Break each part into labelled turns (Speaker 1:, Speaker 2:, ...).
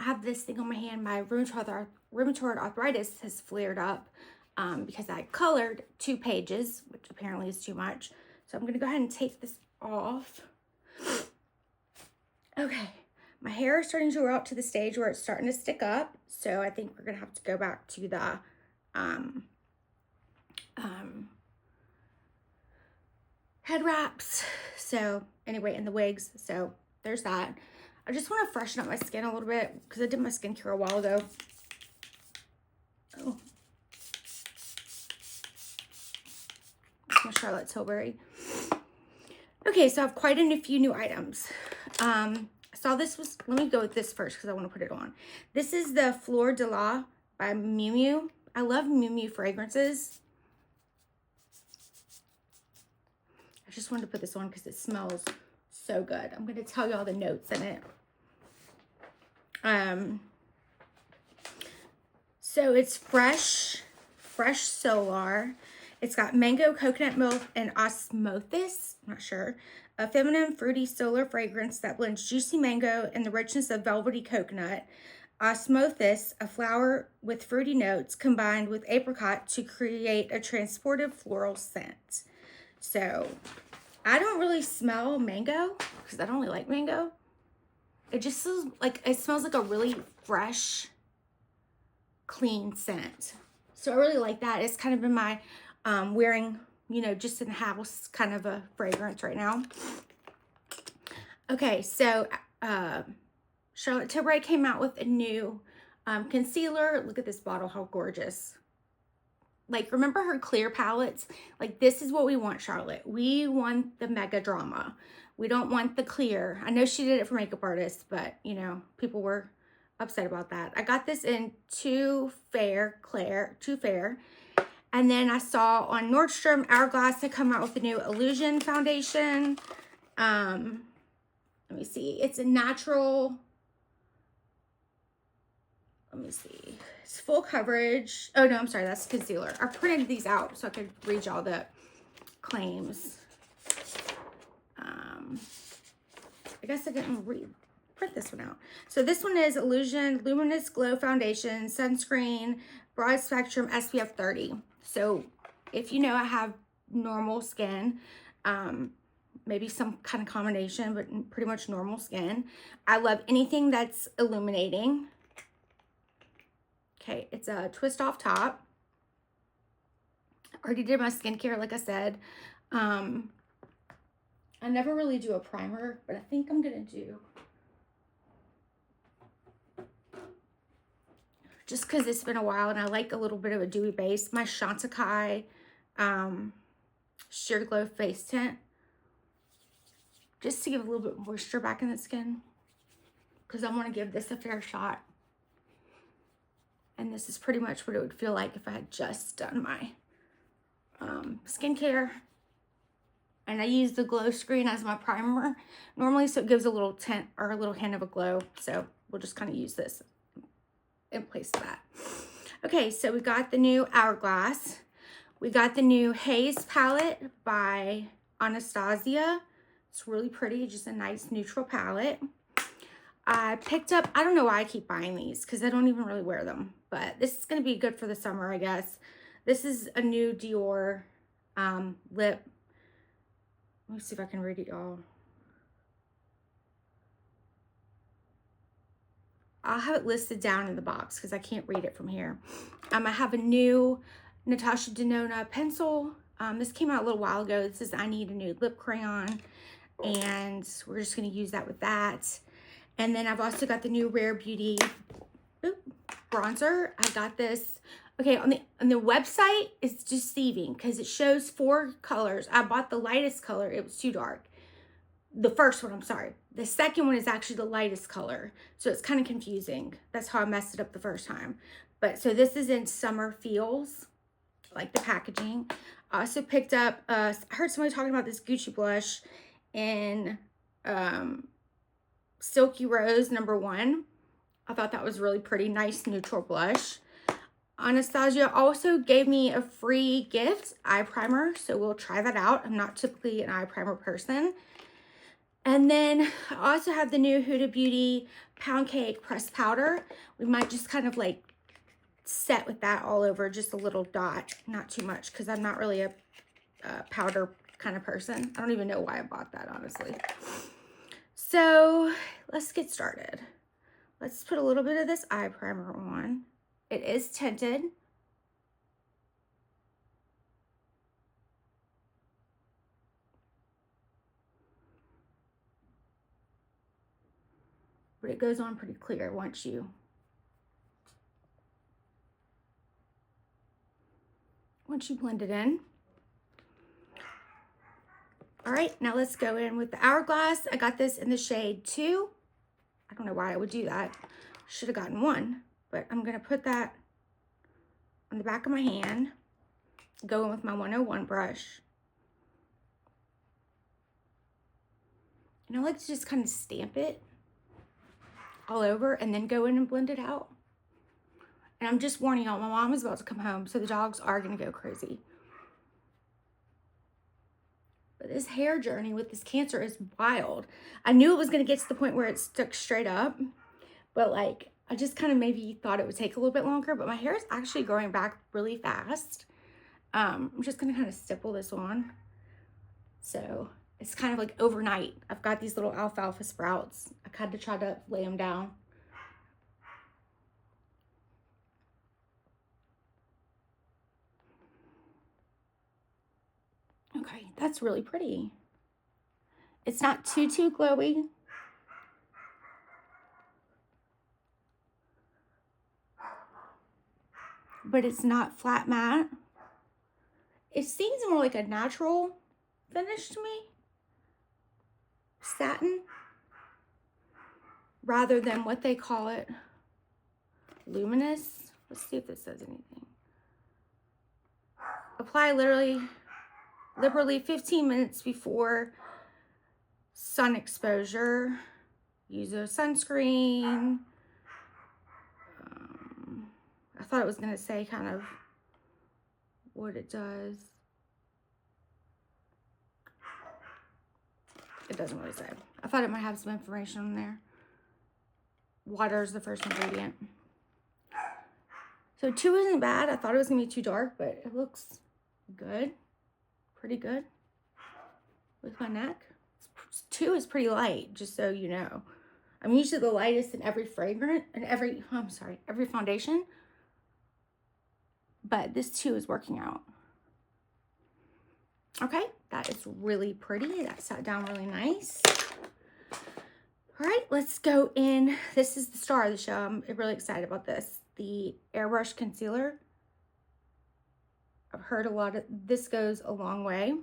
Speaker 1: have this thing on my hand. My rheumatoid arthritis has flared up because I colored 2 pages, which apparently is too much. So I'm going to go ahead and take this off. Okay, my hair is starting to grow up to the stage where it's starting to stick up. So I think we're going to have to go back to the head wraps. So anyway, and the wigs. So there's that. I just want to freshen up my skin a little bit because I did my skincare a while ago. Oh. It's my Charlotte Tilbury. Okay, so I have quite a few new items. I saw this was, let me go with this first because I want to put it on. This is the Fleur de Lis by Miu Miu. I love Miu Miu fragrances. I just wanted to put this on because it smells so good. I'm going to tell you all the notes in it. So it's fresh solar. It's got mango, coconut milk, and osmosis. I'm not sure. A feminine, fruity solar fragrance that blends juicy mango and the richness of velvety coconut. Osmosis, a flower with fruity notes combined with apricot to create a transportive floral scent. So I don't really smell mango because I don't really like mango. It just smells like a really fresh, clean scent. So I really like that. It's kind of in my wearing, you know, just in the house kind of a fragrance right now. Okay, so Charlotte Tilbury came out with a new concealer. Look at this bottle, how gorgeous. Like, remember her clear palettes? Like, this is what we want, Charlotte. We want the mega drama. We don't want the clear. I know she did it for makeup artists, but, you know, people were upset about that. I got this in Too Fair. And then I saw on Nordstrom, Hourglass had come out with a new Illusion foundation. Let me see. It's a natural... Let me see. It's full coverage. Oh, no, I'm sorry. That's concealer. I printed these out so I could read y'all the claims. I guess I didn't print this one out. So this one is Illusion Luminous Glow Foundation, Sunscreen, Broad Spectrum, SPF 30. So if you know I have normal skin, maybe some kind of combination, but pretty much normal skin. I love anything that's illuminating. Okay, it's a twist off top. I already did my skincare, like I said. I never really do a primer, but I think I'm gonna do, just because it's been a while and I like a little bit of a dewy base, my Chantecaille Sheer Glow Face Tint, just to give a little bit of moisture back in the skin, because I want to give this a fair shot. And this is pretty much what it would feel like if I had just done my skincare. And I use the glow screen as my primer normally, so it gives a little tint or a little hint of a glow. So we'll just kind of use this in place of that. Okay, so we got the new Hourglass. We got the new Haze palette by Anastasia. It's really pretty, just a nice neutral palette. I picked up, I don't know why I keep buying these because I don't even really wear them, but this is going to be good for the summer, I guess. This is a new Dior lip. Let me see if I can read it, y'all. I'll have it listed down in the box because I can't read it from here. I have a new Natasha Denona pencil. This came out a little while ago. This is I Need a New Lip Crayon, and we're just going to use that with that. And then I've also got the new Rare Beauty bronzer. I got this. Okay, on the website, it's deceiving because it shows 4 colors. I bought the lightest color. It was too dark. The first one, I'm sorry. The second one is actually the lightest color. So it's kind of confusing. That's how I messed it up the first time. But so this is in Summer Feels, like the packaging. I also picked up, I heard somebody talking about this Gucci blush in Silky Rose #1. I thought that was really pretty, nice neutral blush. Anastasia also gave me a free gift, eye primer, so we'll try that out. I'm not typically an eye primer person. And then I also have the new Huda Beauty Pound Cake Pressed Powder. We might just kind of like set with that all over, just a little dot, not too much, because I'm not really a powder kind of person. I don't even know why I bought that, honestly. So let's get started. Let's put a little bit of this eye primer on. It is tinted. But it goes on pretty clear once you blend it in. All right, now let's go in with the Hourglass. I got this in the shade 2. I don't know why I would do that. Should have gotten 1, but I'm gonna put that on the back of my hand, go in with my 101 brush. And I like to just kind of stamp it all over and then go in and blend it out. And I'm just warning y'all, my mom is about to come home, so the dogs are gonna go crazy. But this hair journey with this cancer is wild. I knew it was gonna get to the point where it stuck straight up, but like, I just kind of maybe thought it would take a little bit longer, but my hair is actually growing back really fast. I'm just gonna kind of stipple this on. So it's kind of like overnight. I've got these little alfalfa sprouts. I kind of tried to lay them down. Okay, that's really pretty. It's not too glowy. But it's not flat matte. It seems more like a natural finish to me. Satin. Rather than what they call it, luminous. Let's see if this says anything. Apply liberally 15 minutes before sun exposure. Use a sunscreen. I thought it was going to say kind of what it does. It doesn't really say. I thought it might have some information on there. Water is the first ingredient. So 2 isn't bad. I thought it was going to be too dark, but it looks good. Pretty good with my neck. 2 is pretty light, just so you know. I'm usually the lightest in every fragrance and every foundation. But this 2 is working out. Okay, that is really pretty. That sat down really nice. All right, let's go in. This is the star of the show. I'm really excited about this. The Airbrush Concealer. I've heard a lot of this goes a long way.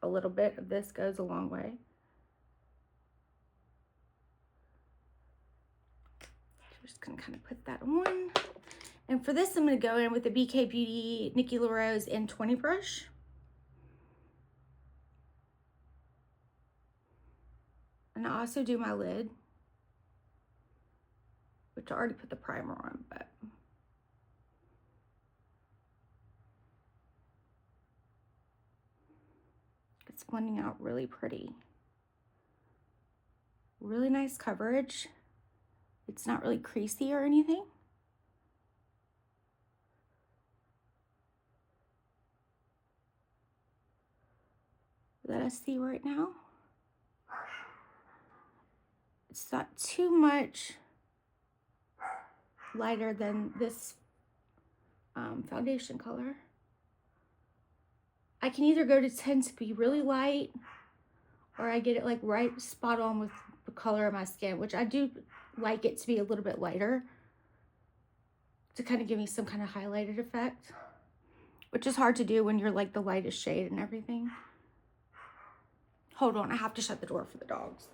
Speaker 1: A little bit of this goes a long way. Just gonna kind of put that on. And for this, I'm gonna go in with the BK Beauty Nikki LaRose N20 brush. And I also do my lid, which I already put the primer on, but it's blending out really pretty. Really nice coverage. It's not really creasy or anything. Let us see right now. It's not too much lighter than this foundation color. I can either go to tend to be really light, or I get it like right spot on with the color of my skin, which I do like it to be a little bit lighter to kind of give me some kind of highlighted effect, which is hard to do when you're like the lightest shade and everything. Hold on, I have to shut the door for the dogs.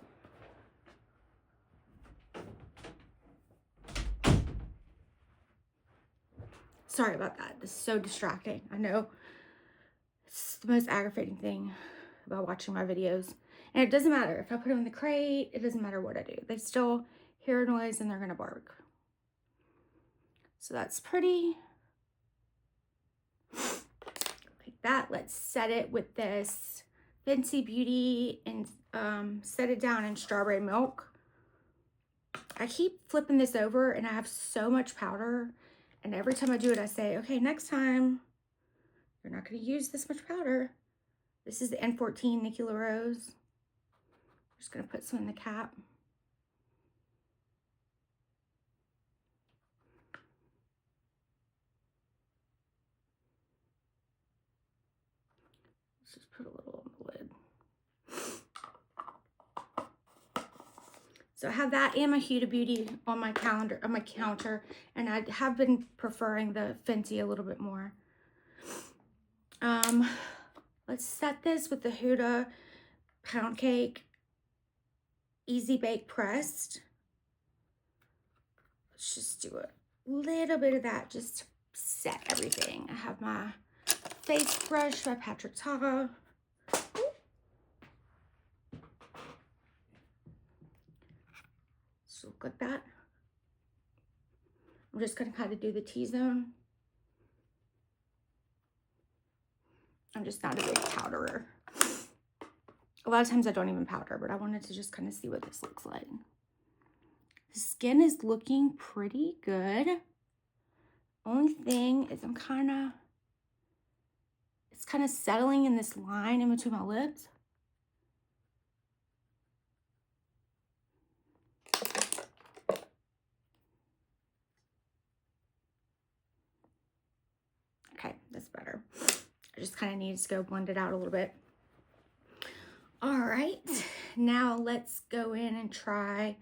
Speaker 1: Sorry about that. This is so distracting. I know. It's the most aggravating thing about watching my videos. And it doesn't matter. If I put them in the crate, it doesn't matter what I do. They still hear a noise and they're going to bark. So that's pretty. Like that. Let's set it with this Fenty Beauty and Set It Down in Strawberry Milk. I keep flipping this over and I have so much powder. And every time I do it, I say, okay, next time, you're not going to use this much powder. This is the N14 Nikki LaRose. Just going to put some in the cap. Let's just put a little on the lid. So I have that and my Huda Beauty on my counter, and I have been preferring the Fenty a little bit more. Let's set this with the Huda Pound Cake Easy Bake Pressed. Let's just do a little bit of that just to set everything. I have my face brush by Patrick Ta. So look like that. I'm just going to kind of do the T-zone. I'm just not a big powderer. A lot of times I don't even powder, but I wanted to just kind of see what this looks like. The skin is looking pretty good. Only thing is it's kind of settling in this line in between my lips. Okay, that's better. I just kind of need to go blend it out a little bit. All right, now let's go in and try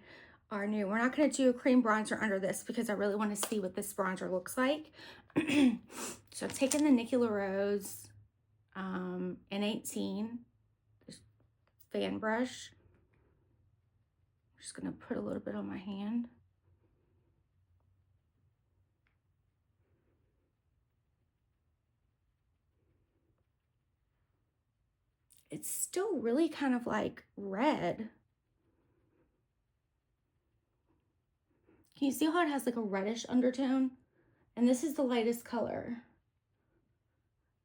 Speaker 1: our new. We're not going to do a cream bronzer under this because I really want to see what this bronzer looks like. So I'm taking the Nikki LaRose N18 fan brush. I'm just going to put a little bit on my hand. It's still really kind of like red. Can you see how it has like a reddish undertone? And this is the lightest color.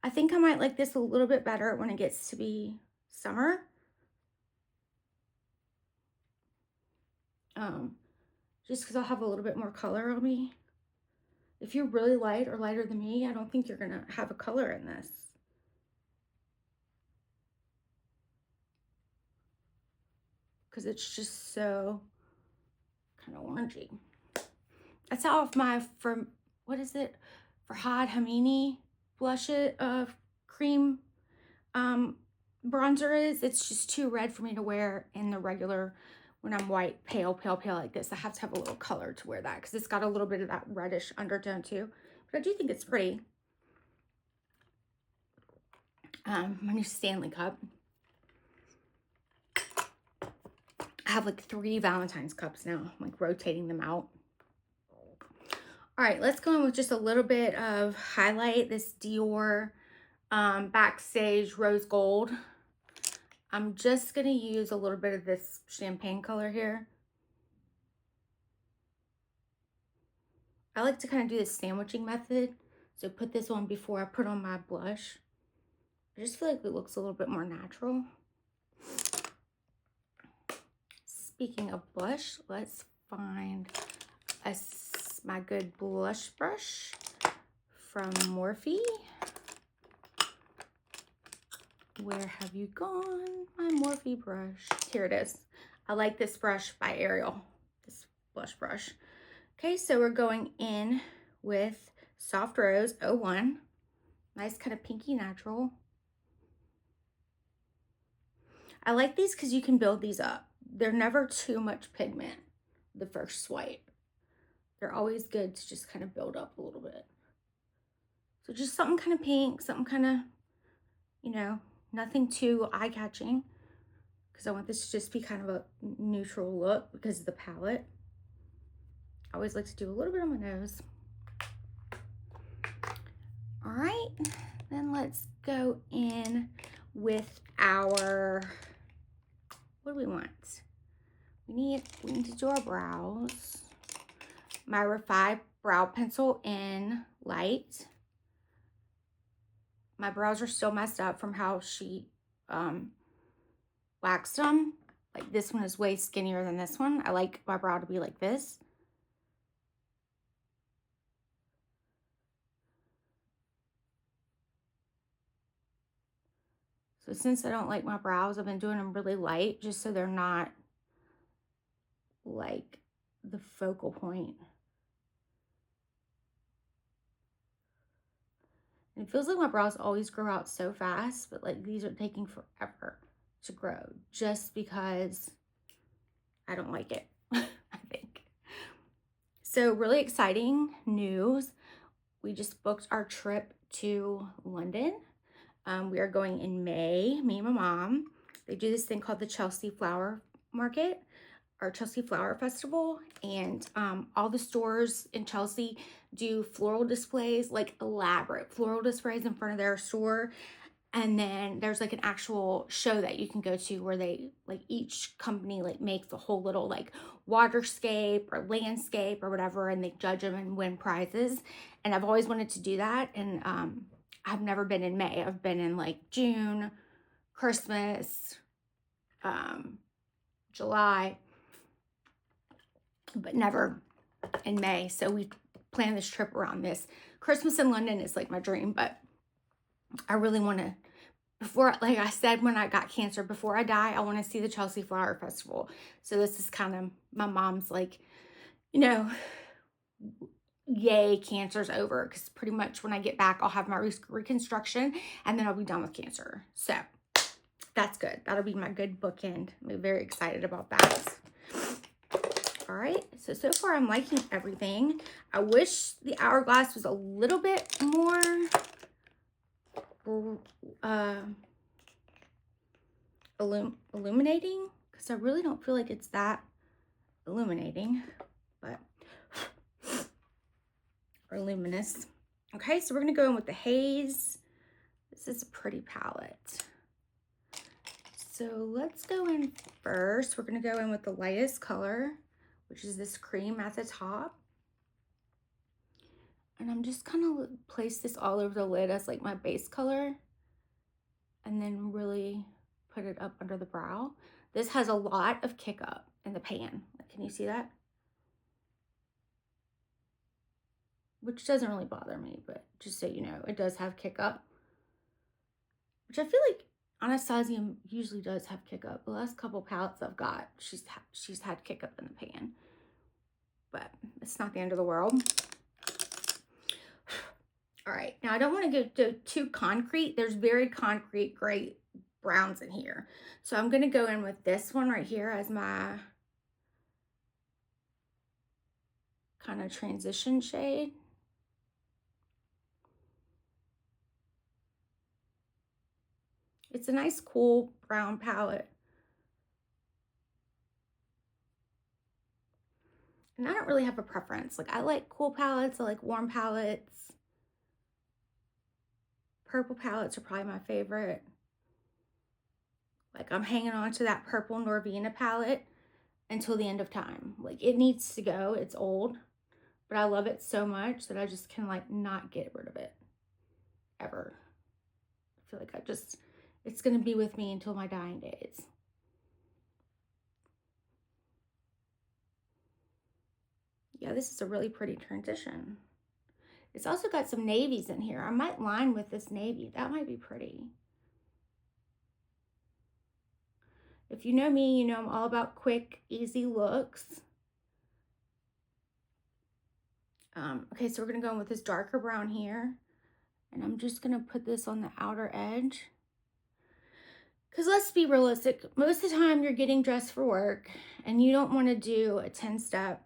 Speaker 1: I think I might like this a little bit better when it gets to be summer. Just because I'll have a little bit more color on me. If you're really light or lighter than me, I don't think you're gonna have a color in this. Because it's just so kind of orangey. That's how my, what is it? Farhad Hamini blush cream bronzer is. It's just too red for me to wear in the regular, when I'm white, pale like this. I have to have a little color to wear that because it's got a little bit of that reddish undertone too. But I do think it's pretty. My new Stanley cup. I have like 3 Valentine's cups now. I'm like rotating them out. All right, let's go in with just a little bit of highlight. This Dior Backstage Rose Gold. I'm just going to use a little bit of this champagne color here. I like to kind of do the sandwiching method. So put this on before I put on my blush. I just feel like it looks a little bit more natural. Speaking of blush, let's find my good blush brush from Morphe. Where have you gone, my Morphe brush? Here it is. I like this brush by Ariel, this blush brush. Okay, so we're going in with Soft Rose 01. Nice kind of pinky natural. I like these because you can build these up. They're never too much pigment the first swipe. They're always good to just kind of build up a little bit. So just something kind of pink, something kind of, you know, nothing too eye-catching, because I want this to just be kind of a neutral look because of the palette. I always like to do a little bit on my nose. All right, then let's go in with our, what do we want? We need to do our brows. My Refi brow pencil in light. My brows are still messed up from how she waxed them. Like this one is way skinnier than this one. I like my brow to be like this. So since I don't like my brows, I've been doing them really light just so they're not like the focal point. And it feels like my brows always grow out so fast, but like these are taking forever to grow just because I don't like it, I think. So really exciting news. We just booked our trip to London. We are going in May, me and my mom. They do this thing called the Chelsea Flower Market or Chelsea Flower Festival. And all the stores in Chelsea do floral displays, like elaborate floral displays in front of their store. And then there's like an actual show that you can go to where they like each company like makes a whole little like waterscape or landscape or whatever, and they judge them and win prizes. And I've always wanted to do that. And I've never been in May. I've been in like June, Christmas, July, but never in May. So we planned this trip around this. Christmas in London is like my dream, but I really want to, before, like I said, when I got cancer, before I die, I want to see the Chelsea Flower Festival. So this is kind of my mom's like, you know, yay, cancer's over. Because pretty much when I get back, I'll have my reconstruction and then I'll be done with cancer. So that's good. That'll be my good bookend. I'm very excited about that. All right, so far I'm liking everything. I wish the hourglass was a little bit more illuminating, because I really don't feel like it's that illuminating, but or luminous. Okay, so we're gonna go in with the haze. This is a pretty palette. So let's go in first. We're gonna go in with the lightest color, which is this cream at the top. And I'm just kind of place this all over the lid as like my base color, and then really put it up under the brow. This has a lot of kick up in the pan. Can you see that? Which doesn't really bother me, but just so you know, it does have kick up, which I feel like Anastasia usually does have kick up. The last couple palettes I've got, she's had kick up in the pan, but it's not the end of the world. All right, now I don't want to go too concrete. There's very concrete gray browns in here. So I'm going to go in with this one right here as my kind of transition shade. It's a nice cool brown palette. And I don't really have a preference. Like I like cool palettes, I like warm palettes. Purple palettes are probably my favorite. Like I'm hanging on to that purple Norvina palette until the end of time. Like it needs to go, it's old, but I love it so much that I just can like not get rid of it ever. I feel like it's gonna be with me until my dying days. Yeah, this is a really pretty transition. It's also got some navies in here. I might line with this navy. That might be pretty. If you know me, you know I'm all about quick, easy looks. Okay, so we're gonna go in with this darker brown here. And I'm just gonna put this on the outer edge. Because let's be realistic, most of the time you're getting dressed for work and you don't wanna do a 10-step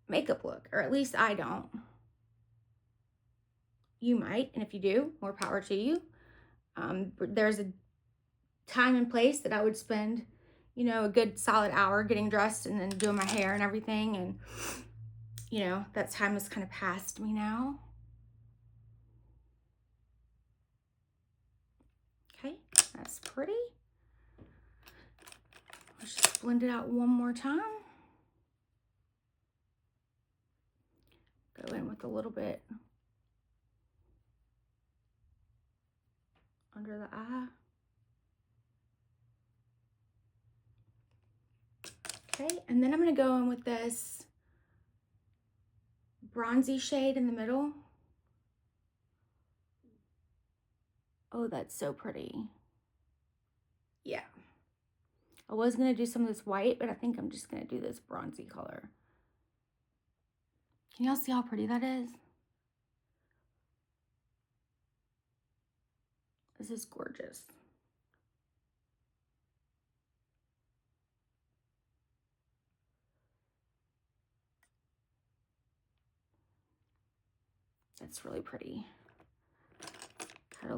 Speaker 1: makeup look, or at least I don't. You might, and if you do, more power to you. There's a time and place that I would spend, you know, a good solid hour getting dressed and then doing my hair and everything, and you know, that time has kind of passed me now. Okay, that's pretty. Let's just blend it out one more time. Go in with a little bit under the eye. Okay, and then I'm going to go in with this bronzy shade in the middle. Oh, that's so pretty. Yeah. I was going to do some of this white, but I think I'm just going to do this bronzy color. Can y'all see how pretty that is? This is gorgeous. That's really pretty. Had a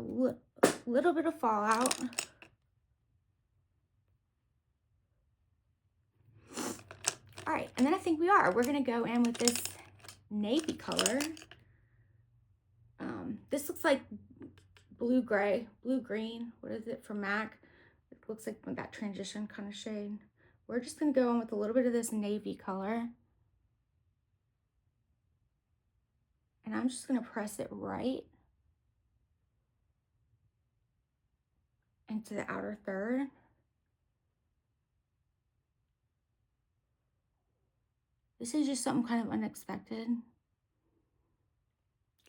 Speaker 1: little bit of fallout. All right, and then I think we're gonna go in with this navy color. This looks like blue-gray, blue-green. What is it from MAC? It looks like that transition kind of shade. We're just gonna go in with a little bit of this navy color. And I'm just gonna press it right into the outer third. This is just something kind of unexpected.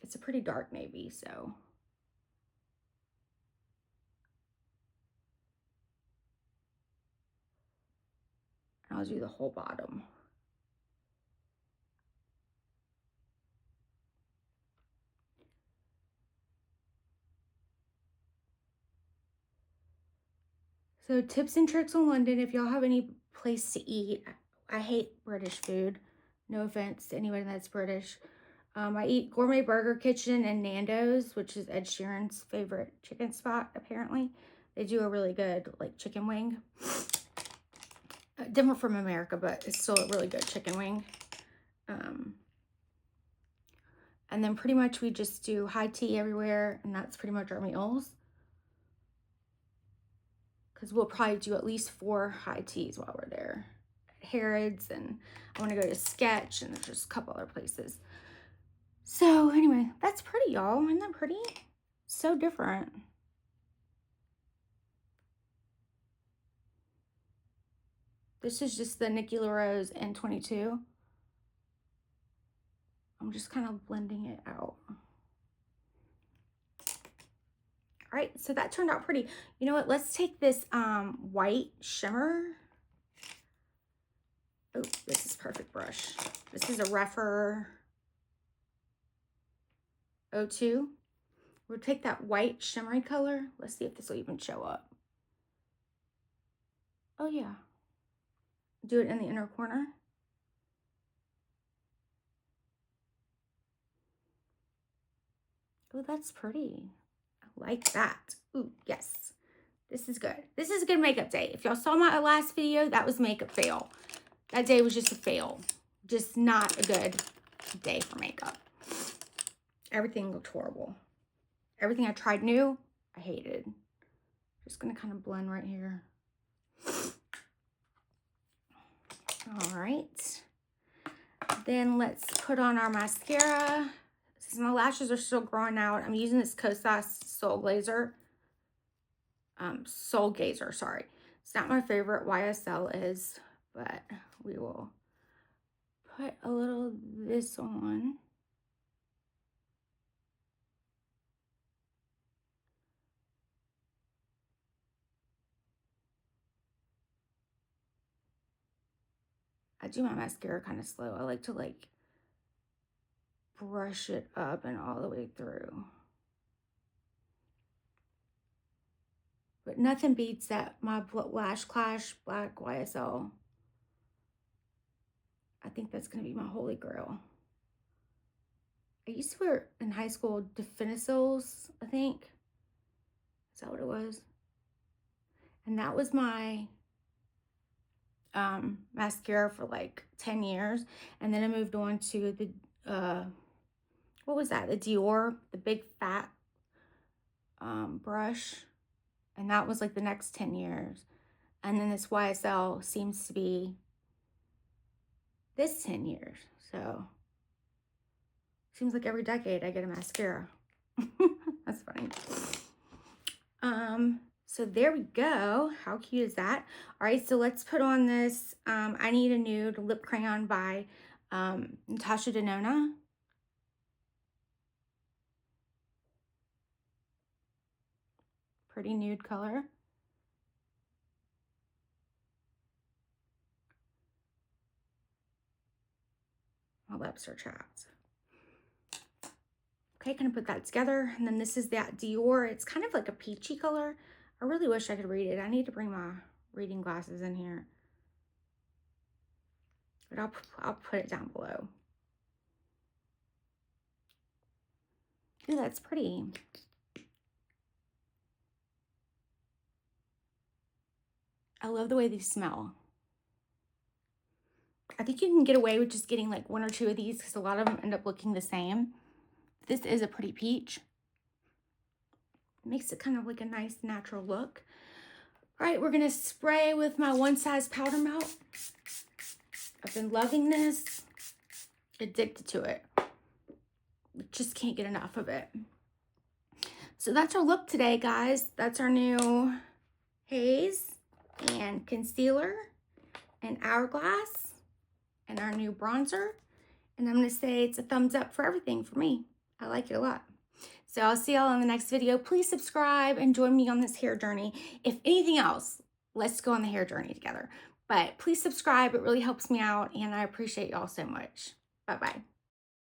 Speaker 1: It's a pretty dark navy, so. I'll do the whole bottom. So tips and tricks on London, if y'all have any place to eat. I hate British food. No offense to anyone that's British. I eat Gourmet Burger Kitchen and Nando's, which is Ed Sheeran's favorite chicken spot, apparently. They do a really good, like, chicken wing. Different from America, but it's still a really good chicken wing. And then pretty much we just do high tea everywhere, and that's pretty much our meals. Because we'll probably do at least 4 high teas while we're there. Harrods, and I want to go to Sketch, and there's just a couple other places. So anyway, that's pretty, y'all. Isn't that pretty? So different. This is just the Nikki LaRose N22. I'm just kind of blending it out. All right, so that turned out pretty. You know what? Let's take this white shimmer. Oh, this is perfect brush. This is a Reffer 02. We'll take that white shimmery color. Let's see if this will even show up. Oh yeah. Do it in the inner corner. Oh, that's pretty. I like that. Ooh, yes. This is good. This is a good makeup day. If y'all saw my last video, that was makeup fail. That day was just a fail. Just not a good day for makeup. Everything looked horrible. Everything I tried new, I hated. Just gonna kind of blend right here. All right. Then let's put on our mascara. Since my lashes are still growing out, I'm using this Kosas Soul Gazer. Soul Gazer, sorry. It's not my favorite. YSL is, but we will put a little of this on. I do my mascara kind of slow. I like to like brush it up and all the way through. But nothing beats that my Lash Clash Black YSL. I think that's going to be my holy grail. I used to wear in high school Definicils, I think. Is that what it was? And that was my mascara for like 10 years. And then I moved on to the, what was that? The Dior, the big fat brush. And that was like the next 10 years. And then this YSL seems to be this 10 years. So, seems like every decade I get a mascara. That's funny. So there we go. How cute is that? All right, so let's put on this I Need a Nude lip crayon by Natasha Denona. Pretty nude color. My lips are chapped. Okay, gonna put that together. And then this is that Dior. It's kind of like a peachy color. I really wish I could read it. I need to bring my reading glasses in here. But I'll put it down below. Ooh, that's pretty. I love the way these smell. I think you can get away with just getting like 1 or 2 of these because a lot of them end up looking the same. This is a pretty peach. Makes it kind of like a nice natural look. All right, we're gonna spray with my One Size powder melt. I've been loving this. Addicted to it. Just can't get enough of it. So that's our look today, guys. That's our new haze and concealer and hourglass and our new bronzer. And I'm gonna say it's a thumbs up for everything for me. I like it a lot. So I'll see y'all in the next video. Please subscribe and join me on this hair journey. If anything else, let's go on the hair journey together. But please subscribe. It really helps me out, and I appreciate y'all so much. Bye-bye.